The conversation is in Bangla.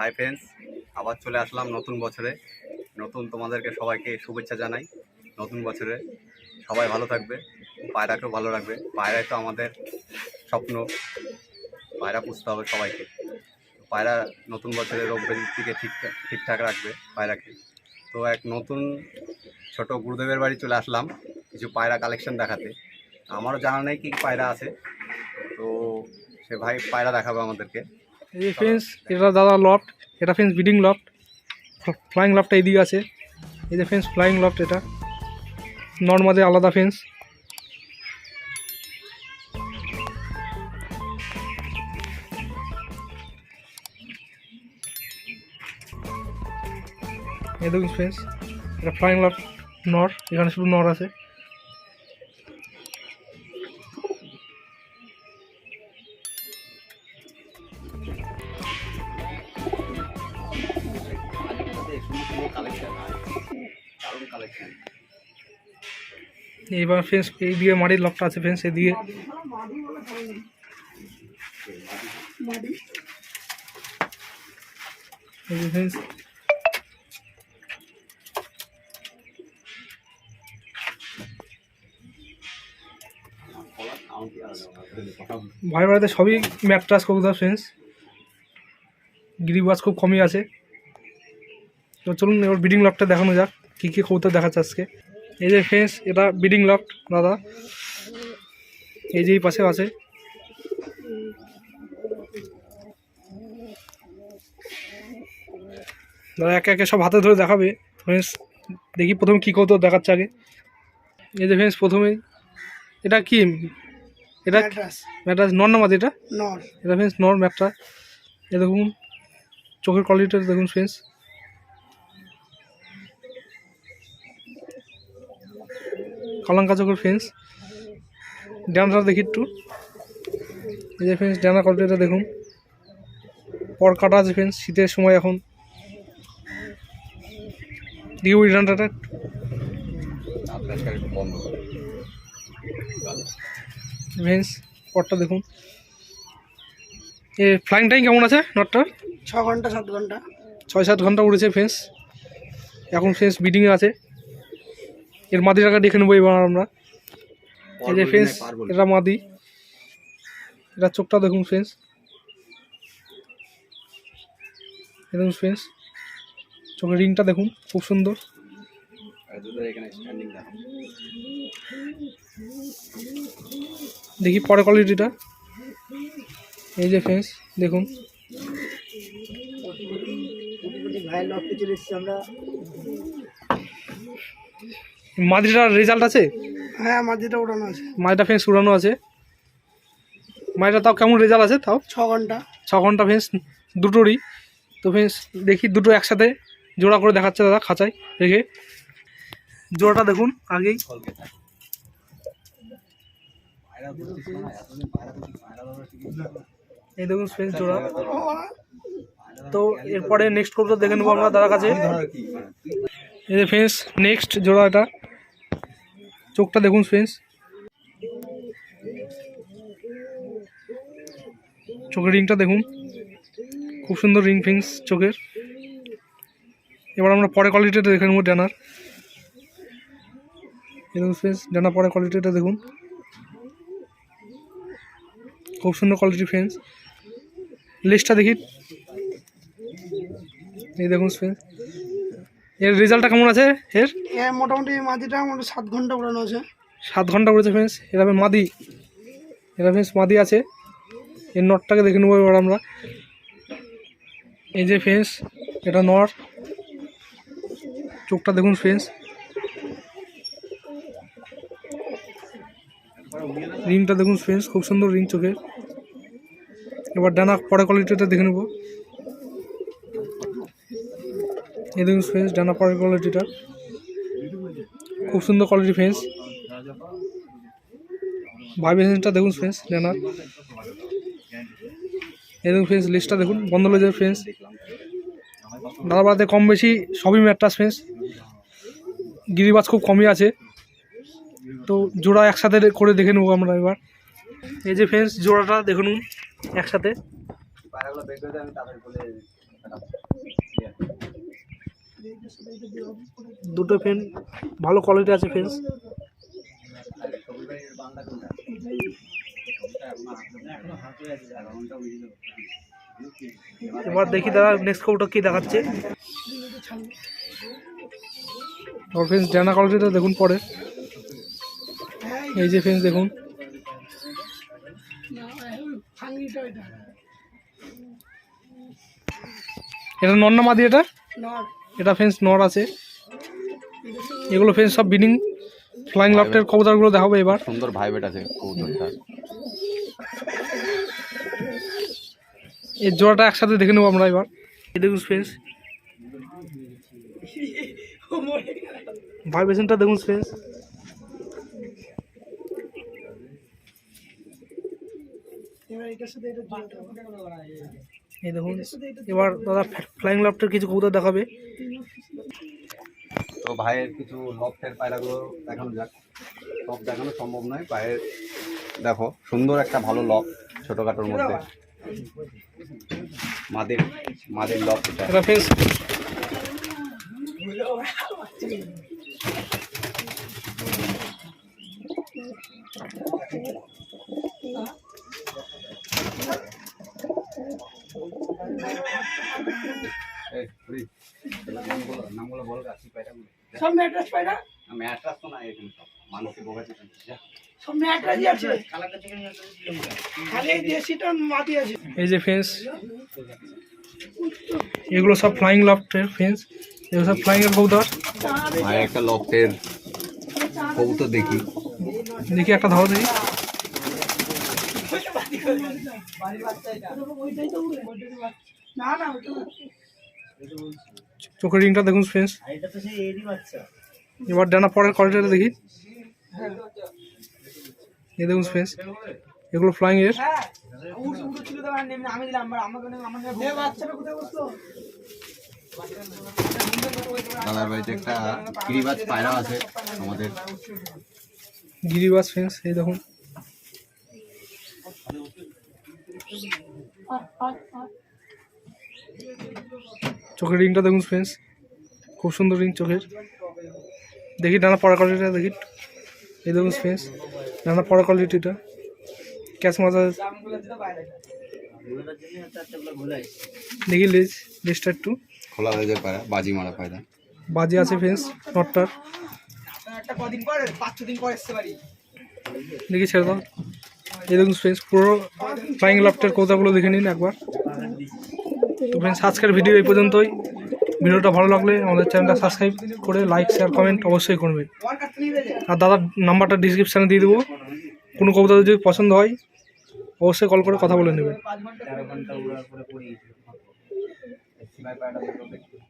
হাই ফ্রেন্ডস, আবার চলে আসলাম নতুন বছরে। তোমাদেরকে সবাইকে শুভেচ্ছা জানাই। নতুন বছরে সবাই ভালো থাকবে, পায়রাকেও ভালো রাখবে। পায়রাই তো আমাদের স্বপ্ন, পায়রা পুষতে হবে সবাইকে। পায়রা নতুন বছরে রোগ ব্যাধির থেকে ঠিকঠাক রাখবে পায়রাকে। তো এক নতুন ছোট গুরুদেবের বাড়ি চলে আসলাম কিছু পায়রা কালেকশন দেখাতে। আমারও জানা নেই কি পায়রা আছে, তো সে ভাই পায়রা দেখাবে আমাদেরকে। এই যে ফ্রেন্ডস, এটা দাদা লফট, এটা ফ্রেন্ডস ব্রিডিং লফট। ফ্লাইং লফটটা এইদিকে আছে। এই যে ফ্রেন্ডস ফ্লাইং লফট, এটা নর্মালি আলাদা ফ্রেন্ডস। এই দেখুন ফ্রেন্ডস, এটা ফ্লাইং লফট নর, এখানে শুধু নর আছে। এইবার ফ্রেন্ডস এই দিকে মাটির লকটা আছে ফ্রেন্ডস, এদিকে ফ্রেন্ডস ভাই বাড়িতে সবই ম্যাট্রাস কবুতর ফ্রেন্ডস, গিরিবাজ খুব কমই আছে। তো চলুন এবার ব্রিডিং লকটা দেখানো যাক, কী কী কবুতর দেখাচ্ছে আজকে। এই যে ফ্রেন্ডস, এটা ব্রিডিং লফট দাদা, এই যে এই পাশে আছে। দাদা একে একে সব হাতে ধরে দেখাবে ফ্রেন্ডস। দেখি প্রথমে কী কবুতর দেখাচ্ছে আগে। এই যে ফ্রেন্ডস প্রথমেই, এটা কি, এটা ম্যাট্রাস নর না মাদি? এটা নর, এটা ফ্রেন্ডস নর ম্যাট্রাস। এ দেখুন চোখের কোয়ালিটিটা দেখুন ফ্রেন্ডস, কলঙ্কা চোখের ফ্রেন্ডস। ডানাটা দেখি একটু। এই যে ফ্রেন্ডস ডানা কোয়ালিটিটা দেখুন, পর কাটা আছে ফ্রেন্ডস, শীতের সময় এখন। দেখি ওই ডানাটা ফ্রেন্ডস, পরটা দেখুন। এ ফ্লাইং টাইম কেমন আছে নটটার? 6 ঘন্টা 7 ঘন্টা, 6-7 ঘন্টা উড়েছে ফ্রেন্ডস। এখন ফ্রেন্ডস ব্রিডিংয়ে আছে। এর মাদি টাকা দেখে নেবো এবার আমরা। এই যে ফ্রেন্ডস এটা মাদি, এটা চোখটা দেখুন ফ্রেন্ডস, দেখুন ফ্রেন্ডস চোখের রিংটা দেখুন খুব সুন্দর। দেখি পরে কোয়ালিটিটা। এই যে ফ্রেন্ডস দেখুন, মাদিটার রেজাল্ট আছে? হ্যাঁ মাদিটা উড়ানো আছে, মাদিটা ফ্রেন্ডস উড়ানো আছে। মাদিটা তাও কেমন রেজাল্ট আছে? তাও 6 ঘন্টা। 6 ঘন্টা ফ্রেন্ডস দুটোরই। তো ফ্রেন্ডস দেখি দুটো একসাথে জোড়া করে দেখাচ্ছে দাদা খাঁচায় রেখে। জোড়াটা দেখুন আগেই। এই দেখুন ফ্রেন্ডস জোড়া। তো এরপরে নেক্সট কবুতর দেখে নেবো আমরা দাদার কাছে। এই যে ফ্রেন্ডস নেক্সট জোড়া, এটা চোখটা দেখুন ফ্রেন্ডস, চোখের রিংটা দেখুন খুব সুন্দর রিং ফ্রেন্ডস চোখের। এবার আমরা পরে কোয়ালিটিটা দেখে নেবো ডানার। দেখুন ফ্রেন্ডস ডানা পরে কোয়ালিটিটা দেখুন খুব সুন্দর কোয়ালিটি ফ্রেন্ডস। লেজটা দেখি, এই দেখুন ফ্রেন্ডস এর রেজাল্টটা কেমন আছে এর? মোটামুটি মাদিটা 7 ঘন্টা উড়ানো আছে। 7 ঘন্টা উড়েছে ফ্রেন্ডস। এরকম মাদি, এটা ফ্রেন্ডস মাদি আছে। এর নটটাকে দেখে নেবো এবার আমরা। এই যে ফ্রেন্ডস এটা নর, চোখটা দেখুন ফ্রেন্ডস, রিংটা দেখুন ফ্রেন্ডস খুব সুন্দর রিং চোখের। এবার ডানা পরে কোয়ালিটিটা দেখে নেবো। এই দেখুন ফ্রেন্ডস ডানা পরের কোয়ালিটিটা খুব সুন্দর কোয়ালিটি ফ্রেন্ডস। ভাইব্রেশনটা দেখুন ফ্রেন্ডস ডানার। এই দেখুন ফ্রেন্ডস লিস্টটা দেখুন, বন্ধ হয়ে যাবে ফ্রেন্ডস। দাদা বাড়াতে কম বেশি সবই ম্যাট্রাস ফ্রেন্ডস, গিরিবাজ খুব কমই আছে। তো জোড়া একসাথে করে দেখে নেবো আমরা এবার। এই যে ফ্রেন্ডস জোড়াটা দেখুন একসাথে। দুটো ফ্যান ভালো কোয়ালিটি আছে ফ্রেন্ডস। এবার দেখি দাদা নেক্সট কবুতর কি দেখাচ্ছে। ফ্রেন্ডস ডানা কোয়ালিটিটা দেখুন পরে। এই যে ফ্রেন্ডস দেখুন, এটা নর না মাদি? এটা ফ্রেন্ডস নর আছে। এগুলো ফ্রেন্ডস সব বিডিং ফ্লাইং লফটের কবুতরগুলো দেখাবো এবার। সুন্দর ভাইবেট আছে কবুতরটা। এই জোড়াটা একসাথে দেখে নেবো আমরা এবার। এই দেখুন ফ্রেন্ডস ভাইব্রেশনটা দেখুন ফ্রেন্ডস। এই দেখুন এবার দাদা ফ্লাইং লফটের কিছু কবুতর দেখাবে। তো ভাইয়ের কিছু লফটের পায়রাগুলো দেখানো যাক। সব দেখানো সম্ভব নয়। ভাইয়ের দেখো সুন্দর একটা ভালো লফ ছোটোখাটোর মধ্যে, মাদির লফ এটা। এটা ফ্রেন্ডস নামগুলো বল গাছি পায়রাগুলো। সব ম্যাট্রেস পায়রা, ম্যাট্রাস তো না, এখানে সব মানুষকে বোঝাচ্ছে। সব ম্যাট্রেসই আছে, খালি এই দেশিটা মাটি আছে। এই যে ফ্রেন্ডস এগুলো সব ফ্লাইং লফটের ফ্রেন্ডস, এগুলো সব ফ্লাইং এর কবুতর। ভাই একটা লফটের কবুতর দেখি দেখি একটা ধাও দেখি। না না ওটা চোখের রিংটা দেখুন ফ্রেন্ডস। এবার ডানা পরের কোয়ালিটিটা দেখি। এই দেখুন ফ্রেন্ডস এগুলো ফ্লাইং এর। দাদার বাড়িতে একটা গিরিবাজ পায়রা আছে আমাদের। গিরিবাজ ফ্রেন্ডস এই দেখুন। চোখের রিংটা দেখুন ফ্রেন্ডস, খুব সুন্দর রিং চোখের। দেখি ডানা পড়া কোয়ালিটিটা দেখি। এই দেখুন ফ্রেন্ডস ডানা পড়া কোয়ালিটিটা ক্যাচ মাজা। দেখি লেজটা একটু খোলা হয়ে যায় পায়রা, বাজি মারা পায়রা। বাজে আছে ফ্রেন্ডস নটটার। দেখি ছেড়ে দাও। এই দেখুন ফ্রেন্ডস পুরো ফ্লাইং লফটের কৌতাগুলো দেখে নিন একবার। তো ফ্রেন্ডস আজকের ভিডিও এই পর্যন্তই। ভিডিওটা ভালো লাগলে আমাদের চ্যানেলটা সাবস্ক্রাইব করে লাইক শেয়ার কমেন্ট অবশ্যই করবেন। আর দাদার নাম্বারটা ডিসক্রিপশানে দিয়ে দেবো। কোনো কবিতা যদি পছন্দ হয় অবশ্যই কল করে কথা বলে নেবেন।